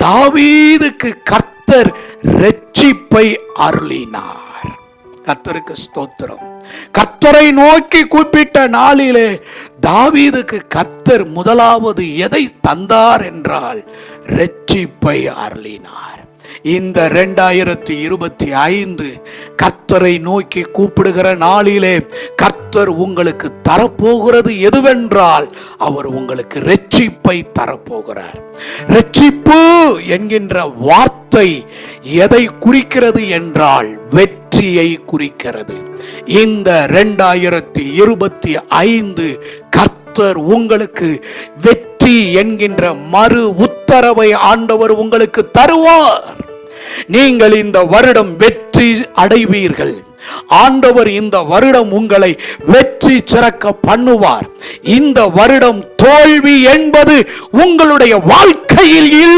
தாவீதுக்கு கர்த்தர் இரட்சிப்பை அருளினார். கர்த்தருக்கு ஸ்தோத்திரம். கர்த்தரை நோக்கி கூப்பிட்ட நாளிலே தாவீதுக்கு கர்த்தர் முதலாவது எதை தந்தார் என்றால் இரட்சிப்பை அருளினார். இந்த 2025 கர்த்தரை நோக்கி கூப்பிடுகிற நாளிலே கர்த்தர் உங்களுக்கு தரப்போகிறது எதுவென்றால் அவர் உங்களுக்கு இரட்சிப்பை தரப்போகிறார். இரட்சிப்பு என்கின்ற வார்த்தை எதை குறிக்கிறது என்றால் வெற்றியை குறிக்கிறது. இந்த 2025 கர்த்தர் உங்களுக்கு வெற்றி என்கின்ற மறு உத்தரவை ஆண்டவர் உங்களுக்கு தருவார். நீங்கள் இந்த வருடம் வெற்றி அடைவீர்கள். ஆண்டவர் இந்த வருடம் உங்களை வெற்றி சிறக்க பண்ணுவார். இந்த வருடம் தோல்வி என்பது உங்களுடைய வாழ்க்கையில் இல்லை.